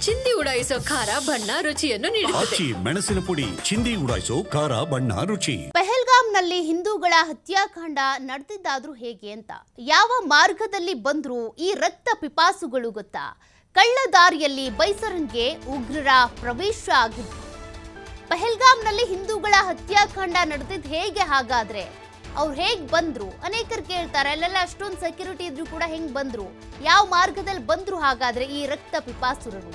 ಚಿಂದಿ ಉಡಾಯಿಸೋ ಖಾರ ಬಣ್ಣ ರುಚಿಯನ್ನು ನೀಡುತ್ತದೆ. ಮೆಣಸಿನ ಪುಡಿ ಚಿಂದಿ ಉಡಾಯಿಸೋ ಖಾರ ಬಣ್ಣ ರುಚಿ. ಪೆಹಲ್ಗಾಂನಲ್ಲಿ ಹಿಂದೂಗಳ ಹತ್ಯಾಕಾಂಡ ನಡೆದಿದ್ದಾದ್ರೂ ಹೇಗೆ ಅಂತ ಯಾವ ಮಾರ್ಗದಲ್ಲಿ ಬಂದ್ರು ಈ ರಕ್ತ ಪಿಪಾಸುಗಳು ಗೊತ್ತಾ? ಕಳ್ಳ ದಾರಿಯಲ್ಲಿ ಬೈಸರನ್ಗೆ ಉಗ್ರರ ಪ್ರವೇಶ ಆಗಿತ್ತು. ಪೆಹಲ್ಗಾಂನಲ್ಲಿ ಹಿಂದೂಗಳ ಹತ್ಯಾಕಾಂಡ ನಡೆದಿದ್ದು ಹೇಗೆ? ಹಾಗಾದ್ರೆ ಅವ್ರು ಹೇಗ್ ಬಂದ್ರು? ಅನೇಕರು ಕೇಳ್ತಾರೆ, ಅಲ್ಲೆಲ್ಲ ಅಷ್ಟೊಂದು ಸೆಕ್ಯೂರಿಟಿ ಇದ್ರು ಕೂಡ ಹೆಂಗ್ ಬಂದ್ರು, ಯಾವ ಮಾರ್ಗದಲ್ಲಿ ಬಂದ್ರು? ಹಾಗಾದ್ರೆ ಈ ರಕ್ತ ಪಿಪಾಸುರರು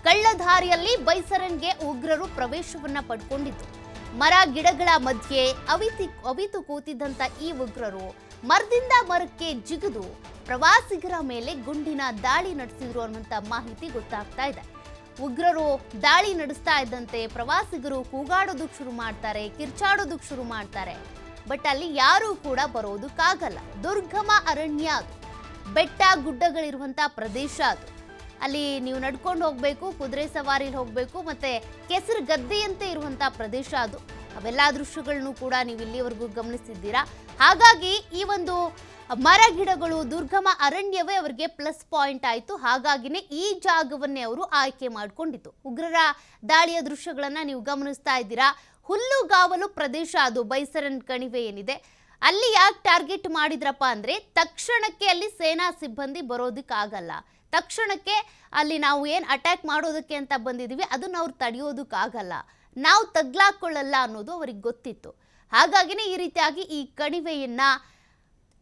ಕಳ್ಳಧಾರಿಯಲ್ಲಿ ಬೈಸರನ್ಗೆ ಉಗ್ರರು ಪ್ರವೇಶವನ್ನ ಪಡ್ಕೊಂಡಿದ್ದು, ಮರ ಗಿಡಗಳ ಮಧ್ಯೆ ಅವಿತು ಕೂತಿದ್ದಂತ ಈ ಉಗ್ರರು ಮರದಿಂದ ಮರಕ್ಕೆ ಜಿಗಿದು ಪ್ರವಾಸಿಗರ ಮೇಲೆ ಗುಂಡಿನ ದಾಳಿ ನಡೆಸಿದ್ರು ಅನ್ನುವಂತ ಮಾಹಿತಿ ಗೊತ್ತಾಗ್ತಾ ಇದೆ. ಉಗ್ರರು ದಾಳಿ ನಡೆಸ್ತಾ ಇದ್ದಂತೆ ಪ್ರವಾಸಿಗರು ಕೂಗಾಡೋದಕ್ಕೆ ಶುರು ಮಾಡ್ತಾರೆ, ಕಿರ್ಚಾಡೋದಕ್ಕೆ ಶುರು ಮಾಡ್ತಾರೆ. ಬಟ್ ಅಲ್ಲಿ ಯಾರೂ ಕೂಡ ಬರೋದಕ್ಕಾಗಲ್ಲ. ದುರ್ಗಮ ಅರಣ್ಯ ಅದು, ಬೆಟ್ಟ ಗುಡ್ಡಗಳಿರುವಂಥ ಪ್ರದೇಶ ಅದು. ಅಲ್ಲಿ ನೀವು ನಡ್ಕೊಂಡು ಹೋಗಬೇಕು, ಕುದುರೆ ಸವಾರಿಲಿ ಹೋಗಬೇಕು, ಮತ್ತೆ ಕೆಸರು ಗದ್ದೆಯಂತೆ ಇರುವಂಥ ಪ್ರದೇಶ ಅದು. ಅವೆಲ್ಲ ದೃಶ್ಯಗಳನ್ನು ಕೂಡ ನೀವು ಇಲ್ಲಿವರೆಗೂ ಗಮನಿಸಿದ್ದೀರಾ. ಹಾಗಾಗಿ ಈ ಒಂದು ಮರ ಗಿಡಗಳು, ದುರ್ಗಮ ಅರಣ್ಯವೇ ಅವರಿಗೆ ಪ್ಲಸ್ ಪಾಯಿಂಟ್ ಆಯಿತು. ಹಾಗಾಗಿನೇ ಈ ಜಾಗವನ್ನೇ ಅವರು ಆಯ್ಕೆ ಮಾಡಿಕೊಂಡಿತ್ತು. ಉಗ್ರರ ದಾಳಿಯ ದೃಶ್ಯಗಳನ್ನು ನೀವು ಗಮನಿಸ್ತಾ ಇದ್ದೀರಾ. ಹುಲ್ಲುಗಾವಲು ಪ್ರದೇಶ ಅದು. ಬೈಸರನ್ ಕಣಿವೆ ಏನಿದೆ ಅಲ್ಲಿ ಯಾಕೆ ಟಾರ್ಗೆಟ್ ಮಾಡಿದ್ರಪ್ಪ ಅಂದರೆ, ತಕ್ಷಣಕ್ಕೆ ಅಲ್ಲಿ ಸೇನಾ ಸಿಬ್ಬಂದಿ ಬರೋದಕ್ಕಾಗಲ್ಲ. ತಕ್ಷಣಕ್ಕೆ ಅಲ್ಲಿ ನಾವು ಏನು ಅಟ್ಯಾಕ್ ಮಾಡೋದಕ್ಕೆ ಅಂತ ಬಂದಿದ್ದೀವಿ ಅದನ್ನು ಅವ್ರು ತಡೆಯೋದಕ್ಕಾಗಲ್ಲ, ನಾವು ತಗ್ಲಾಕೊಳ್ಳಲ್ಲ ಅನ್ನೋದು ಅವ್ರಿಗೆ ಗೊತ್ತಿತ್ತು. ಹಾಗಾಗಿನೇ ಈ ರೀತಿಯಾಗಿ ಈ ಕಣಿವೆಯನ್ನ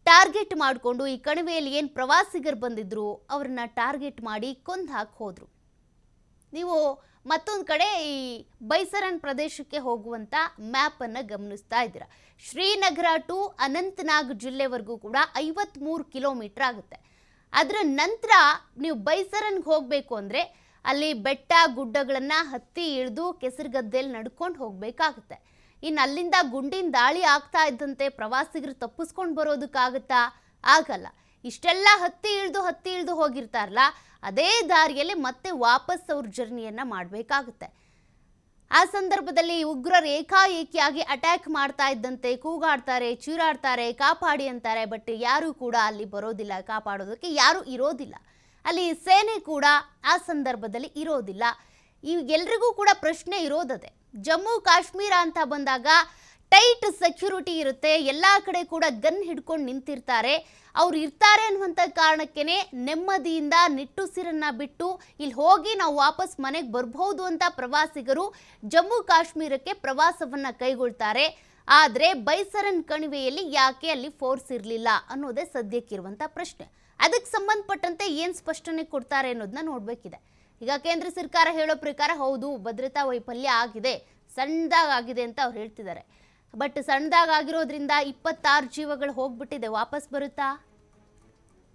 ಟಾರ್ಗೆಟ್ ಮಾಡಿಕೊಂಡು, ಈ ಕಣಿವೆಯಲ್ಲಿ ಏನು ಪ್ರವಾಸಿಗರು ಬಂದಿದ್ರು ಅವ್ರನ್ನ ಟಾರ್ಗೆಟ್ ಮಾಡಿ ಕೊಂದು ಹಾಕಿ ಹೋದ್ರು. ನೀವು ಮತ್ತೊಂದು ಕಡೆ ಈ ಬೈಸರನ್ ಪ್ರದೇಶಕ್ಕೆ ಹೋಗುವಂಥ ಮ್ಯಾಪನ್ನು ಗಮನಿಸ್ತಾ ಇದ್ದೀರಾ. ಶ್ರೀನಗರ ಟು ಅನಂತನಾಗ್ ಜಿಲ್ಲೆವರೆಗೂ ಕೂಡ 53 ಕಿಲೋಮೀಟರ್ ಆಗುತ್ತೆ. ಅದರ ನಂತರ ನೀವು ಬೈಸರನ್ಗೆ ಹೋಗಬೇಕು ಅಂದರೆ ಅಲ್ಲಿ ಬೆಟ್ಟ ಗುಡ್ಡಗಳನ್ನು ಹತ್ತಿ ಇಳಿದು ಕೆಸರುಗದ್ದೆಯಲ್ಲಿ ನಡ್ಕೊಂಡು ಹೋಗಬೇಕಾಗುತ್ತೆ. ಇನ್ನು ಅಲ್ಲಿಂದ ಗುಂಡಿನ ದಾಳಿ ಆಗ್ತಾ ಇದ್ದಂತೆ ಪ್ರವಾಸಿಗರು ತಪ್ಪಿಸ್ಕೊಂಡು ಬರೋದಕ್ಕಾಗುತ್ತಾ? ಆಗಲ್ಲ. ಇಷ್ಟೆಲ್ಲ ಹತ್ತಿ ಇಳಿದು ಹೋಗಿರ್ತಾರಲ್ಲ, ಅದೇ ದಾರಿಯಲ್ಲಿ ಮತ್ತೆ ವಾಪಸ್ ಅವ್ರ ಜರ್ನಿಯನ್ನು ಮಾಡಬೇಕಾಗುತ್ತೆ. ಆ ಸಂದರ್ಭದಲ್ಲಿ ಉಗ್ರರು ಏಕಾಏಕಿಯಾಗಿ ಅಟ್ಯಾಕ್ ಮಾಡ್ತಾ ಇದ್ದಂತೆ ಕೂಗಾಡ್ತಾರೆ, ಚೀರಾಡ್ತಾರೆ, ಕಾಪಾಡಿ ಅಂತಾರೆ. ಬಟ್ ಯಾರೂ ಕೂಡ ಅಲ್ಲಿ ಬರೋದಿಲ್ಲ, ಕಾಪಾಡೋದಕ್ಕೆ ಯಾರೂ ಇರೋದಿಲ್ಲ. ಅಲ್ಲಿ ಸೇನೆ ಕೂಡ ಆ ಸಂದರ್ಭದಲ್ಲಿ ಇರೋದಿಲ್ಲ. ಎಲ್ರಿಗೂ ಕೂಡ ಪ್ರಶ್ನೆ ಇರೋದದೆ. ಜಮ್ಮು ಕಾಶ್ಮೀರ ಅಂತ ಬಂದಾಗ ಟೈಟ್ ಸೆಕ್ಯೂರಿಟಿ ಇರುತ್ತೆ, ಎಲ್ಲ ಕಡೆ ಕೂಡ ಗನ್ ಹಿಡ್ಕೊಂಡು ನಿಂತಿರ್ತಾರೆ. ಅವ್ರು ಇರ್ತಾರೆ ಅನ್ನುವಂಥ ಕಾರಣಕ್ಕೇ ನೆಮ್ಮದಿಯಿಂದ ನಿಟ್ಟುಸಿರನ್ನ ಬಿಟ್ಟು ಇಲ್ಲಿ ಹೋಗಿ ನಾವು ವಾಪಸ್ ಮನೆಗೆ ಬರ್ಬೋದು ಅಂತ ಪ್ರವಾಸಿಗರು ಜಮ್ಮು ಕಾಶ್ಮೀರಕ್ಕೆ ಪ್ರವಾಸವನ್ನು ಕೈಗೊಳ್ತಾರೆ. ಆದರೆ ಬೈಸರನ್ ಕಣಿವೆಯಲ್ಲಿ ಯಾಕೆ ಅಲ್ಲಿ ಫೋರ್ಸ್ ಇರಲಿಲ್ಲ ಅನ್ನೋದೇ ಸದ್ಯಕ್ಕಿರುವಂಥ ಪ್ರಶ್ನೆ. ಅದಕ್ಕೆ ಸಂಬಂಧಪಟ್ಟಂತೆ ಏನು ಸ್ಪಷ್ಟನೆ ಕೊಡ್ತಾರೆ ಅನ್ನೋದನ್ನ ನೋಡಬೇಕಿದೆ. ಈಗ ಕೇಂದ್ರ ಸರ್ಕಾರ ಹೇಳೋ ಪ್ರಕಾರ ಹೌದು, ಭದ್ರತಾ ವೈಫಲ್ಯ ಆಗಿದೆ, ಸಣ್ಣದಾಗಿದೆ ಅಂತ ಅವ್ರು ಹೇಳ್ತಿದ್ದಾರೆ. ಬಟ್ ಸಣ್ಣದಾಗಿರೋದ್ರಿಂದ 26 ಜೀವಗಳು ಹೋಗ್ಬಿಟ್ಟಿದೆ, ವಾಪಸ್ ಬರುತ್ತಾ?